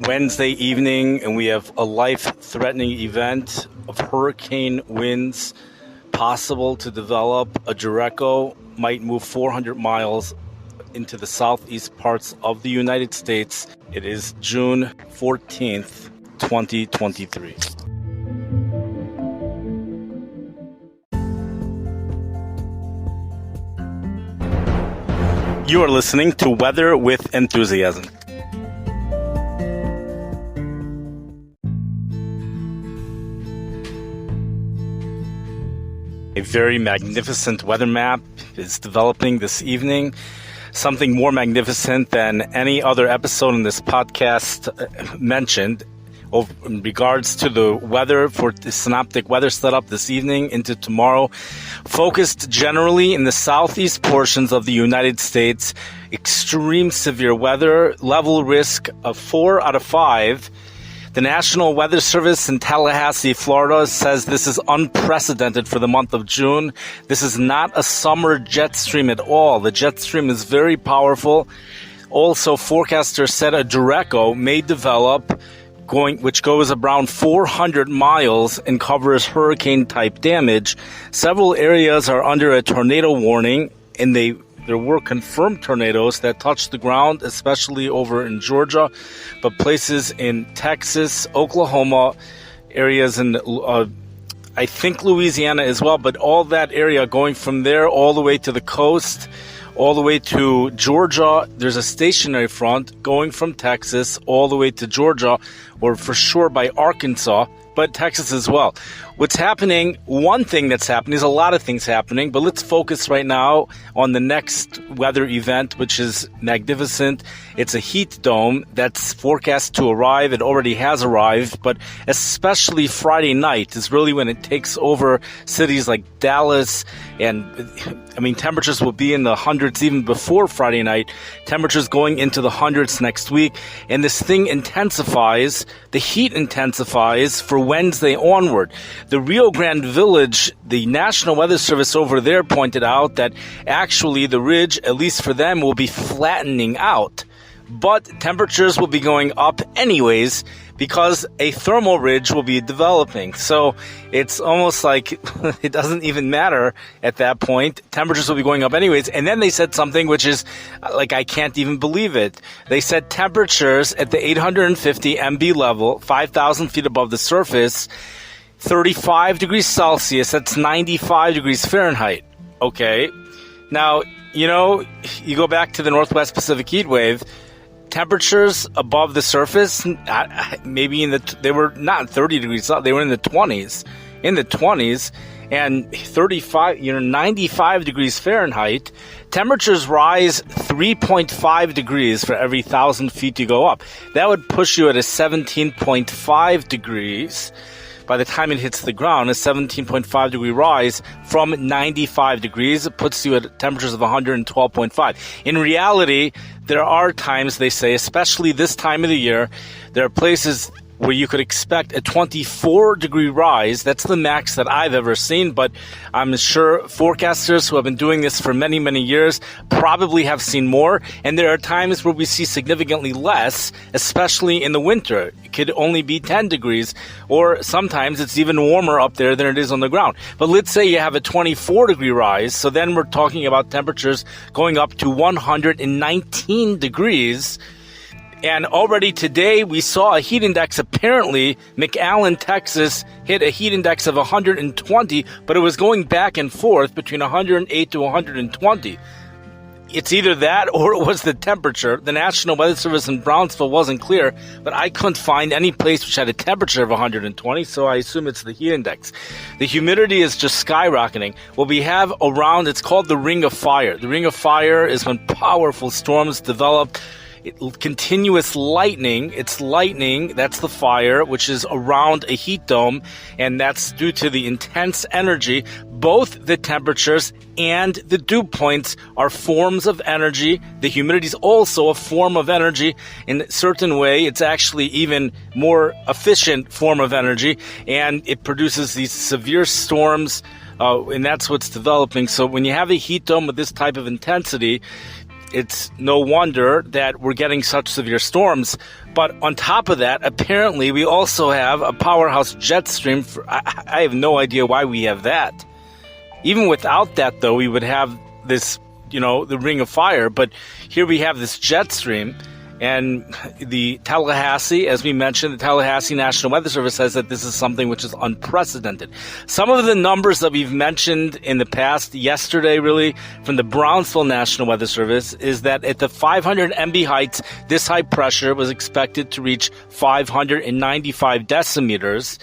Wednesday evening, and we have a life-threatening event of hurricane winds possible to develop. A Derecho might move 400 miles into the southeast parts of the United States. It is June 14th, 2023. You are listening to Weather with Enthusiasm. A very magnificent weather map is developing this evening. Something more magnificent than any other episode in this podcast mentioned in regards to the weather for the synoptic weather setup this evening into tomorrow. Focused generally in the southeast portions of the United States, extreme severe weather, level risk of 4 out of 5. The National Weather Service in Tallahassee, Florida says this is unprecedented for the month of June. This is not a summer jet stream at all. The jet stream is very powerful. Also, forecasters said a Derecho may develop, which goes around 400 miles and covers hurricane-type damage. Several areas are under a tornado warning, and there were confirmed tornadoes that touched the ground, especially over in Georgia, but places in Texas, Oklahoma, areas in, I think, Louisiana as well, but all that area going from there all the way to the coast, all the way to Georgia. There's a stationary front going from Texas all the way to Georgia, or for sure by Arkansas, but Texas as well. What's happening, one thing that's happening, there's a lot of things happening, but let's focus right now on the next weather event, which is magnificent. It's a heat dome that's forecast to arrive. It already has arrived, but especially Friday night is really when it takes over cities like Dallas. And temperatures will be in the hundreds even before Friday night. Temperatures going into the hundreds next week. And this thing intensifies, the heat intensifies for Wednesday onward. The Rio Grande Village, the National Weather Service over there pointed out that actually the ridge, at least for them, will be flattening out. But temperatures will be going up anyways because a thermal ridge will be developing. So it's almost like it doesn't even matter at that point. Temperatures will be going up anyways. And then they said something which is like, I can't even believe it. They said temperatures at the 850 MB level, 5,000 feet above the surface, 35 degrees Celsius, that's 95 degrees Fahrenheit. Okay. Now, you go back to the Northwest Pacific heat wave, temperatures above the surface, maybe they were not 30 degrees, they were in the 20s, and 95 degrees Fahrenheit. Temperatures rise 3.5 degrees for every 1,000 feet you go up. That would push you at a 17.5 degrees. By the time it hits the ground, a 17.5 degree rise from 95 degrees. It puts you at temperatures of 112.5. In reality, there are times, they say, especially this time of the year, there are places where you could expect a 24-degree rise. That's the max that I've ever seen, but I'm sure forecasters who have been doing this for many, many years probably have seen more, and there are times where we see significantly less, especially in the winter. It could only be 10 degrees, or sometimes it's even warmer up there than it is on the ground. But let's say you have a 24-degree rise, so then we're talking about temperatures going up to 119 degrees. And already today, we saw a heat index. Apparently, McAllen, Texas, hit a heat index of 120, but it was going back and forth between 108 to 120. It's either that or it was the temperature. The National Weather Service in Brownsville wasn't clear, but I couldn't find any place which had a temperature of 120, so I assume it's the heat index. The humidity is just skyrocketing. What we have around, it's called the Ring of Fire. The Ring of Fire is when powerful storms develop. Continuous lightning, it's lightning, that's the fire, which is around a heat dome, and that's due to the intense energy. Both the temperatures and the dew points are forms of energy. The humidity is also a form of energy. In a certain way, it's actually even more efficient form of energy, and it produces these severe storms, and that's what's developing. So when you have a heat dome with this type of intensity, it's no wonder that we're getting such severe storms. But on top of that, apparently we also have a powerhouse jet stream. I have no idea why we have that. Even without that, though, we would have this, the ring of fire. But here we have this jet stream. And the Tallahassee, as we mentioned, the Tallahassee National Weather Service says that this is something which is unprecedented. Some of the numbers that we've mentioned in the past, yesterday really, from the Brownsville National Weather Service, is that at the 500 MB heights, this high pressure was expected to reach 595 decimeters.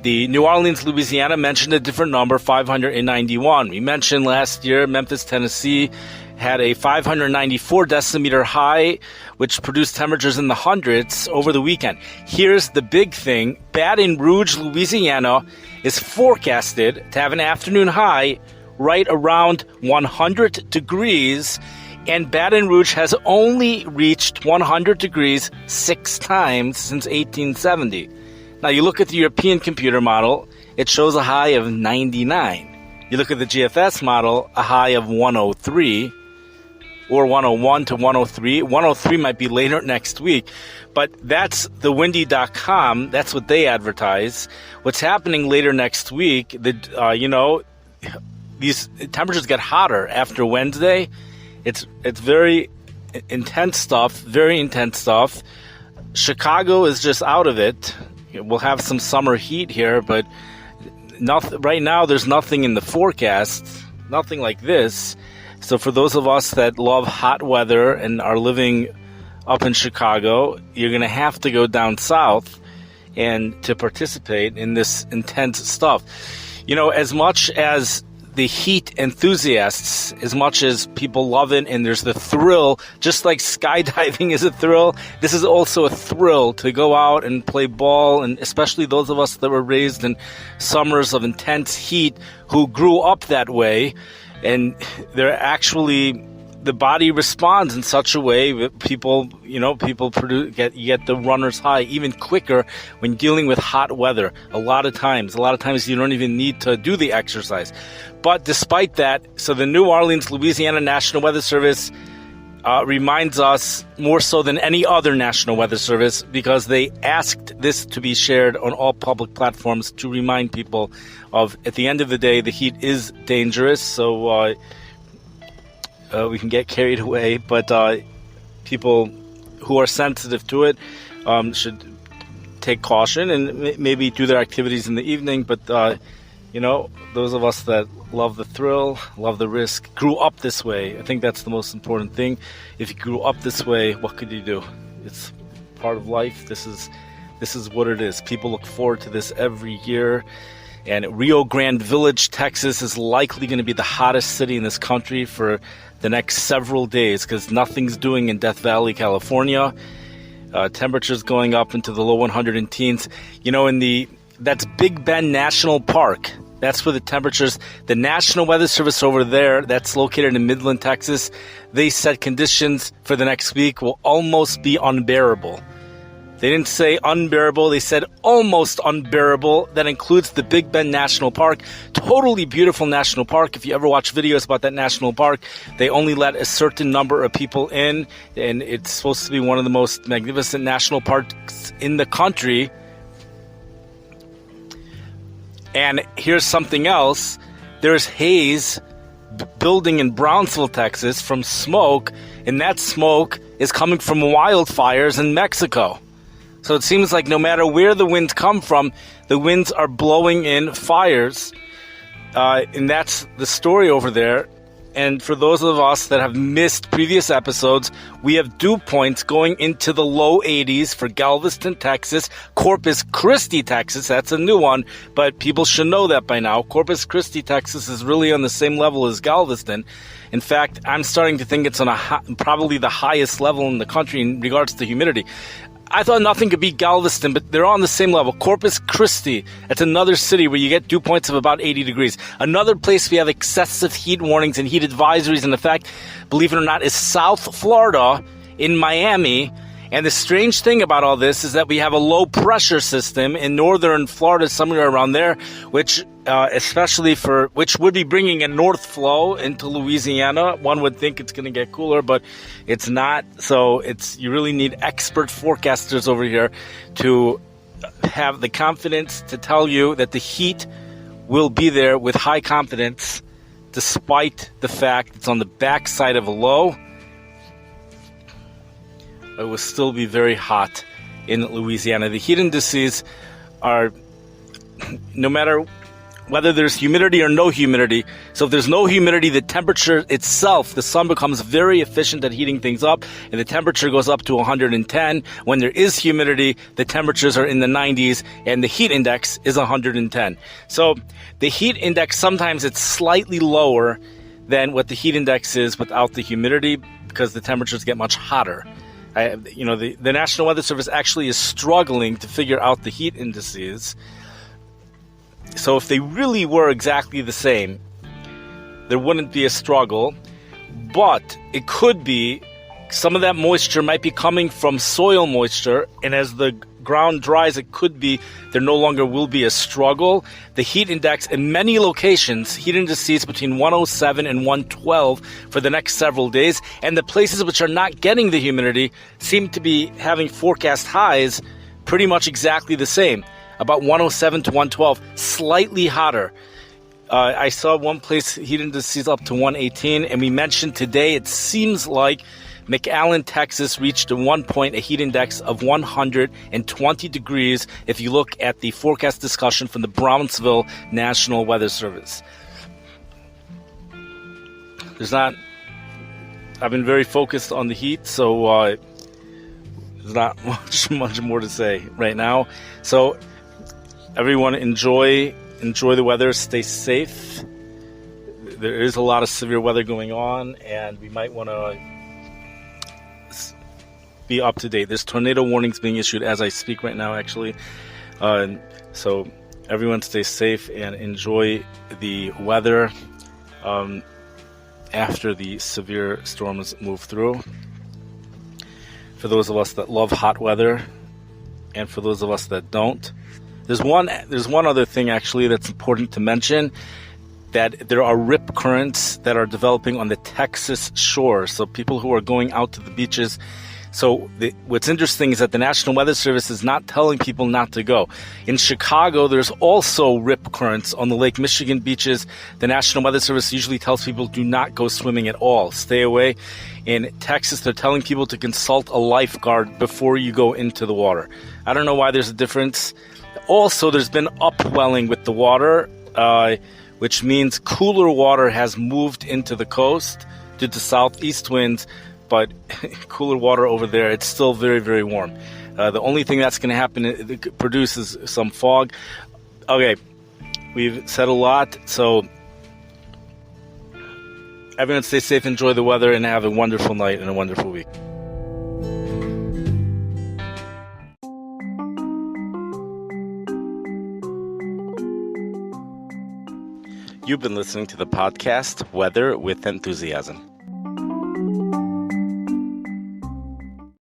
The New Orleans, Louisiana mentioned a different number, 591. We mentioned last year Memphis, Tennessee had a 594 decimeter high, which produced temperatures in the hundreds over the weekend. Here's the big thing. Baton Rouge, Louisiana is forecasted to have an afternoon high right around 100 degrees, and Baton Rouge has only reached 100 degrees 6 times since 1870. Now, you look at the European computer model, it shows a high of 99. You look at the GFS model, a high of 103. Or 101 to 103. 103 might be later next week, but that's the windy.com. That's what they advertise. What's happening later next week, these temperatures get hotter after Wednesday. It's very intense stuff, Chicago is just out of it. We'll have some summer heat here, but right now there's nothing in the forecast, nothing like this. So for those of us that love hot weather and are living up in Chicago, you're going to have to go down south and to participate in this intense stuff. As much as the heat enthusiasts, as much as people love it and there's the thrill, just like skydiving is a thrill, this is also a thrill to go out and play ball, and especially those of us that were raised in summers of intense heat who grew up that way. And the body responds in such a way that people get the runner's high even quicker when dealing with hot weather. A lot of times you don't even need to do the exercise. But despite that, so the New Orleans, Louisiana National Weather Service reminds us more so than any other national weather service, because they asked this to be shared on all public platforms to remind people of, at the end of the day, the heat is dangerous, so we can get carried away, but people who are sensitive to it should take caution and maybe do their activities in the evening. But those of us that love the thrill, love the risk, grew up this way. I think that's the most important thing. If you grew up this way, what could you do? It's part of life. This is what it is. People look forward to this every year. And Rio Grande Village, Texas is likely going to be the hottest city in this country for the next several days, because nothing's doing in Death Valley, California. Temperatures going up into the low 100 teens. That's Big Bend National Park. That's where the temperatures, the National Weather Service over there, that's located in Midland, Texas, they said conditions for the next week will almost be unbearable. They didn't say unbearable, they said almost unbearable. That includes the Big Bend National Park. Totally beautiful national park. If you ever watch videos about that national park, they only let a certain number of people in, and it's supposed to be one of the most magnificent national parks in the country. And here's something else. There's haze building in Brownsville, Texas from smoke, and that smoke is coming from wildfires in Mexico. So it seems like no matter where the winds come from, the winds are blowing in fires. And that's the story over there. And for those of us that have missed previous episodes, we have dew points going into the low 80s for Galveston, Texas, Corpus Christi, Texas. That's a new one, but people should know that by now. Corpus Christi, Texas is really on the same level as Galveston. In fact, I'm starting to think it's on probably the highest level in the country in regards to humidity. I thought nothing could beat Galveston, but they're on the same level. Corpus Christi, that's another city where you get dew points of about 80 degrees. Another place we have excessive heat warnings and heat advisories. And in fact, believe it or not, is South Florida in Miami. And the strange thing about all this is that we have a low pressure system in northern Florida, somewhere around there, which especially which would be bringing a north flow into Louisiana. One would think it's going to get cooler, but it's not. So you really need expert forecasters over here to have the confidence to tell you that the heat will be there with high confidence, despite the fact it's on the backside of a low. It will still be very hot in Louisiana. The heat indices are, no matter whether there's humidity or no humidity. So if there's no humidity, the temperature itself, the sun becomes very efficient at heating things up, and the temperature goes up to 110. When there is humidity, the temperatures are in the 90s, and the heat index is 110. So the heat index, sometimes it's slightly lower than what the heat index is without the humidity, because the temperatures get much hotter. The National Weather Service actually is struggling to figure out the heat indices. So if they really were exactly the same, there wouldn't be a struggle. But it could be some of that moisture might be coming from soil moisture, and as the ground dries, it could be there no longer will be a struggle. The heat index in many locations, heat indices between 107 and 112 for the next several days, and the places which are not getting the humidity seem to be having forecast highs pretty much exactly the same, about 107 to 112, slightly hotter. I saw one place heat indices up to 118, and we mentioned today it seems like McAllen, Texas reached at one point a heat index of 120 degrees if you look at the forecast discussion from the Brownsville National Weather Service. I've been very focused on the heat, so there's not much more to say right now. So everyone enjoy the weather, stay safe. There is a lot of severe weather going on, and we might want to be up to date. There's tornado warnings being issued as I speak right now, actually. So everyone stay safe and enjoy the weather after the severe storms move through. For those of us that love hot weather, and for those of us that don't, there's one other thing actually that's important to mention, that there are rip currents that are developing on the Texas shore. So people who are going out to the beaches. So what's interesting is that the National Weather Service is not telling people not to go. In Chicago, there's also rip currents on the Lake Michigan beaches. The National Weather Service usually tells people do not go swimming at all. Stay away. In Texas, they're telling people to consult a lifeguard before you go into the water. I don't know why there's a difference. Also, there's been upwelling with the water, which means cooler water has moved into the coast due to southeast winds, but cooler water over there, it's still very, very warm. The only thing that's going to happen, it produces some fog. Okay, we've said a lot, so everyone stay safe, enjoy the weather, and have a wonderful night and a wonderful week. You've been listening to the podcast Weather with Enthusiasm.